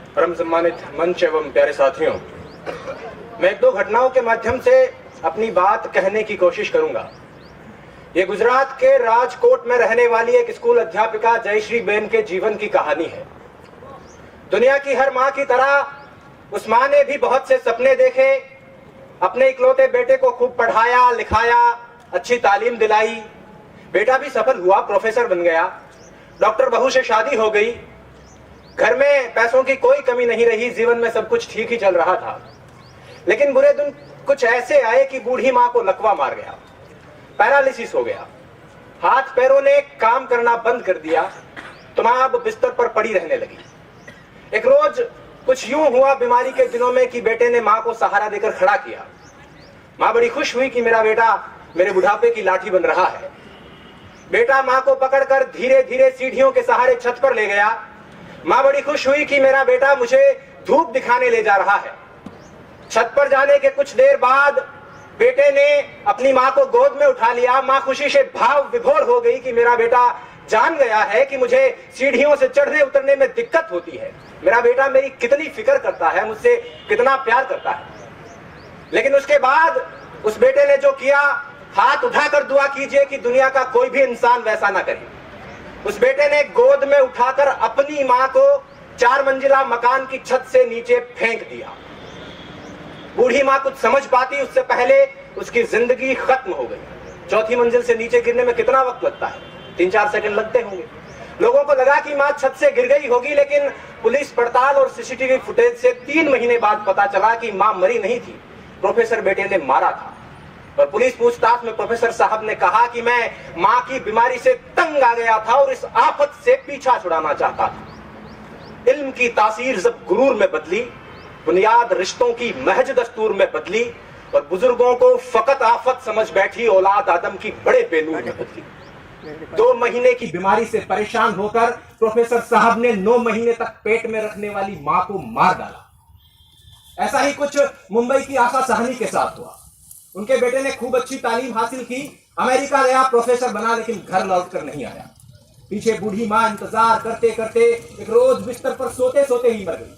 परम सम्मानित मंच एवं प्यारे साथियों, मैं एक दो घटनाओं के माध्यम से अपनी बात कहने की कोशिश करूंगा। ये गुजरात के राजकोट में रहने वाली एक स्कूल अध्यापिका जयश्री बेन के जीवन की कहानी है। दुनिया की हर मां की तरह उस मां ने भी बहुत से सपने देखे, अपने इकलौते बेटे को खूब पढ़ाया लिखाया, अच्छी तालीम दिलाई। बेटा भी सफल हुआ, प्रोफेसर बन गया, डॉक्टर बहू से शादी हो गई, घर में पैसों की कोई कमी नहीं रही, जीवन में सब कुछ ठीक ही चल रहा था। लेकिन बुरे दिन कुछ ऐसे आए कि बूढ़ी मां को लकवा मार गया, पैरालिसिस हो गया, हाथ पैरों ने काम करना बंद कर दिया, तो मां अब बिस्तर पर पड़ी रहने लगी। एक रोज कुछ यूं हुआ बीमारी के दिनों में कि बेटे ने मां को सहारा देकर खड़ा किया। मां बड़ी खुश हुई कि मेरा बेटा मेरे बुढ़ापे की लाठी बन रहा है। बेटा मां को पकड़कर धीरे धीरे सीढ़ियों के सहारे छत पर ले गया। मां बड़ी खुश हुई कि मेरा बेटा मुझे धूप दिखाने ले जा रहा है। छत पर जाने के कुछ देर बाद बेटे ने अपनी मां को गोद में उठा लिया। मां खुशी से भाव विभोर हो गई कि मेरा बेटा जान गया है कि मुझे सीढ़ियों से चढ़ने उतरने में दिक्कत होती है, मेरा बेटा मेरी कितनी फिक्र करता है, मुझसे कितना प्यार करता है। लेकिन उसके बाद उस बेटे ने जो किया, हाथ उठाकर दुआ कीजिए कि दुनिया का कोई भी इंसान वैसा ना करे। उस बेटे ने गोद में उठाकर अपनी मां को 4 मंजिला मकान की छत से नीचे फेंक दिया। बूढ़ी मां कुछ समझ पाती उससे पहले उसकी जिंदगी खत्म हो गई। 4थी मंजिल से नीचे गिरने में कितना वक्त लगता है? 3-4 सेकंड लगते होंगे। लोगों को लगा कि मां छत से गिर गई होगी, लेकिन पुलिस पड़ताल और सीसीटीवी फुटेज से 3 महीने बाद पता चला कि मां मरी नहीं थी, प्रोफेसर बेटे ने मारा था। और पुलिस पूछताछ में प्रोफेसर साहब ने कहा कि मैं मां की बीमारी से तंग आ गया था और इस आफत से पीछा छुड़ाना चाहता था। इल्म की तासीर जब गुरूर में बदली, बुनियाद रिश्तों की महज दस्तूर में बदली और बुजुर्गों को फकत आफत समझ बैठी औलाद आदम की बड़े बेनूर में बदली। 2 महीने की बीमारी से परेशान होकर प्रोफेसर साहब ने 9 महीने तक पेट में रखने वाली मां को मार डाला। ऐसा ही कुछ मुंबई की आशा साहनी के साथ हुआ। उनके बेटे ने खूब अच्छी तालीम हासिल की, अमेरिका गया, प्रोफेसर बना, लेकिन घर लौटकर नहीं आया। पीछे बूढ़ी मां इंतजार करते करते एक रोज बिस्तर पर सोते सोते ही मर गई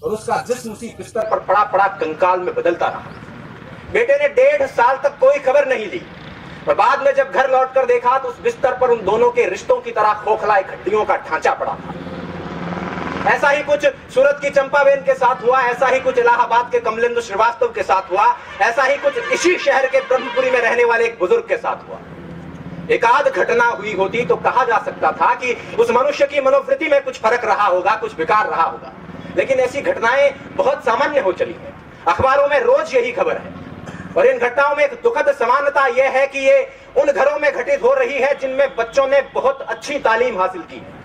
और उसका जिस्म उसी बिस्तर पर पड़ा पड़ा कंकाल में बदलता रहा। बेटे ने 1.5 साल तक कोई खबर नहीं ली और बाद में जब घर लौटकर देखा तो उस बिस्तर पर उन दोनों के रिश्तों की तरह खोखला एक हड्डियों का ढांचा पड़ा था। ऐसा ही कुछ सूरत की चंपाबेन के साथ हुआ, ऐसा ही कुछ इलाहाबाद के कमलेंदु श्रीवास्तव के साथ हुआ, ऐसा ही कुछ इसी शहर के ब्रह्मपुरी में रहने वाले एक बुजुर्ग के साथ हुआ। एक आध घटना हुई होती तो कहा जा सकता था कि उस मनुष्य की मनोवृत्ति में कुछ फर्क रहा होगा, कुछ विकार रहा होगा, लेकिन ऐसी घटनाएं बहुत सामान्य हो चली है। अखबारों में रोज यही खबर है और इन घटनाओं में एक दुखद समानता यह है कि ये उन घरों में घटित हो रही है जिनमें बच्चों ने बहुत अच्छी तालीम हासिल की है।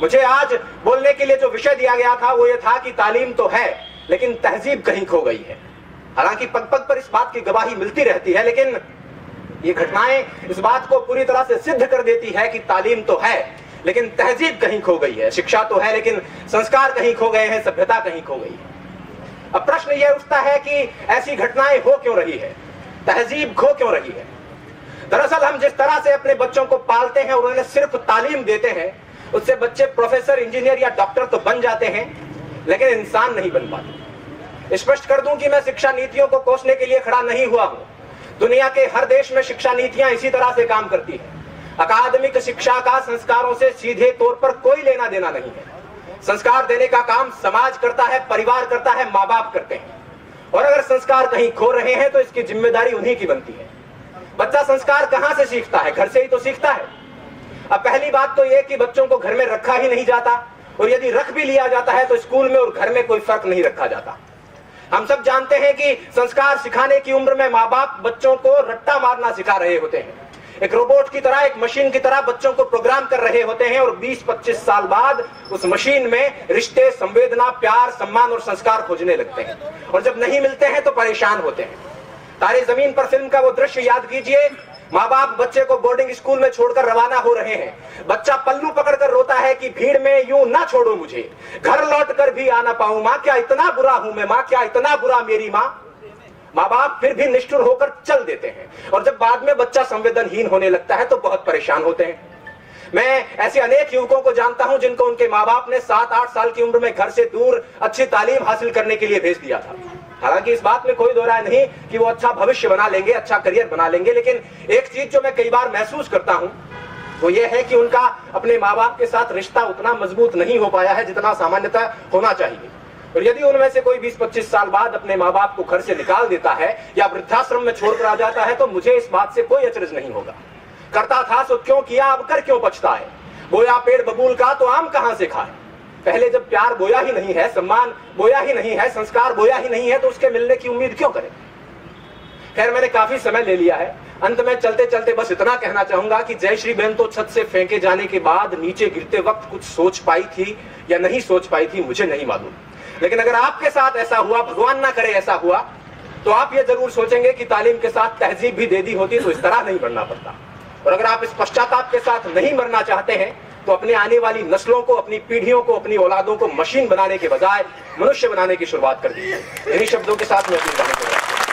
मुझे आज बोलने के लिए जो विषय दिया गया था वो ये था कि तालीम तो है लेकिन तहजीब कहीं खो गई है। हालांकि पग पग पर इस बात की गवाही मिलती रहती है, लेकिन ये घटनाएं इस बात को पूरी तरह से सिद्ध कर देती है कि तालीम तो है लेकिन तहजीब कहीं खो गई है। शिक्षा तो है लेकिन संस्कार कहीं खो गए हैं, सभ्यता कहीं खो गई है। अब प्रश्न यह उठता है कि ऐसी घटनाएं हो क्यों रही है, तहजीब खो क्यों रही है। दरअसल हम जिस तरह से अपने बच्चों को पालते हैं और उन्हें सिर्फ तालीम देते हैं, उससे बच्चे प्रोफेसर, इंजीनियर या डॉक्टर तो बन जाते हैं लेकिन इंसान नहीं बन पाते। स्पष्ट कर दूं कि मैं शिक्षा नीतियों को कोसने के लिए खड़ा नहीं हुआ हूं। दुनिया के हर देश में शिक्षा नीतियां इसी तरह से काम करती हैं। अकादमिक शिक्षा का संस्कारों से सीधे तौर पर कोई लेना देना नहीं है। संस्कार देने का काम समाज करता है, परिवार करता है, माँ बाप करते हैं। और अगर संस्कार कहीं खो रहे हैं तो इसकी जिम्मेदारी उन्हीं की बनती है। बच्चा संस्कार कहां से सीखता है? घर से ही तो सीखता है। अब पहली बात तो यह कि बच्चों को घर में रखा ही नहीं जाता और यदि रख भी लिया जाता है तो स्कूल में और घर में कोई फर्क नहीं रखा जाता। हम सब जानते हैं कि संस्कार सिखाने की उम्र में माँ बाप बच्चों को रट्टा मारना सिखा रहे होते हैं। एक रोबोट की तरह, एक मशीन की तरह बच्चों को प्रोग्राम कर रहे होते हैं और 20-25 साल बाद उस मशीन में रिश्ते, संवेदना, प्यार, सम्मान और संस्कार खोजने लगते हैं और जब नहीं मिलते हैं तो परेशान होते हैं। तारे जमीन पर फिल्म का वो दृश्य याद कीजिए। माँ बाप बच्चे को बोर्डिंग स्कूल में छोड़कर रवाना हो रहे हैं। बच्चा पल्लू पकड़कर रोता है कि भीड़ में यूं ना छोड़ो मुझे, घर लौट कर भी आ ना पाऊं माँ, क्या इतना बुरा हूं मैं माँ, क्या इतना बुरा मेरी माँ। माँ बाप फिर भी निष्ठुर होकर चल देते हैं और जब बाद में बच्चा संवेदनहीन होने लगता है तो बहुत परेशान होते हैं। मैं ऐसे अनेक युवकों को जानता हूं जिनको उनके माँ बाप ने 7-8 साल की उम्र में घर से दूर अच्छी तालीम हासिल करने के लिए भेज दिया था। हालांकि इस बात में कोई दो राय नहीं कि वो अच्छा भविष्य बना लेंगे, अच्छा करियर बना लेंगे, लेकिन एक चीज जो मैं कई बार महसूस करता हूं वो ये है कि उनका अपने माँ बाप के साथ रिश्ता उतना मजबूत नहीं हो पाया है जितना सामान्यतः होना चाहिए। और यदि उनमें से कोई 20-25 साल बाद अपने माँ बाप को घर से निकाल देता है या वृद्धाश्रम में छोड़कर आ जाता है तो मुझे इस बात से कोई अचरज नहीं होगा। करता था सो क्यों किया, अब कर क्यों पछताए। बोया पेड़ बबूल का तो आम कहां से खाए। पहले जब प्यार बोया ही नहीं है, सम्मान बोया ही नहीं है, संस्कार बोया ही नहीं है तो उसके मिलने की उम्मीद क्यों करें। खैर, मैंने काफी समय ले लिया है। अंत में चलते चलते बस इतना कहना चाहूंगा कि जयश्री बहन तो छत से फेंके जाने के बाद नीचे गिरते वक्त कुछ सोच पाई थी या नहीं सोच पाई थी मुझे नहीं मालूम, लेकिन अगर आपके साथ ऐसा हुआ, भगवान ना करे ऐसा हुआ, तो आप ये जरूर सोचेंगे कि तालीम के साथ तहजीब भी दे दी होती तो इस तरह नहीं बढ़ना पड़ता। और अगर आप इस पश्चाताप के साथ नहीं मरना चाहते हैं तो अपने आने वाली नस्लों को, अपनी पीढ़ियों को, अपनी औलादों को मशीन बनाने के बजाय मनुष्य बनाने की शुरुआत कर दीजिए। इन्हीं शब्दों के साथ मैं अपनी बात कर रहा हूं।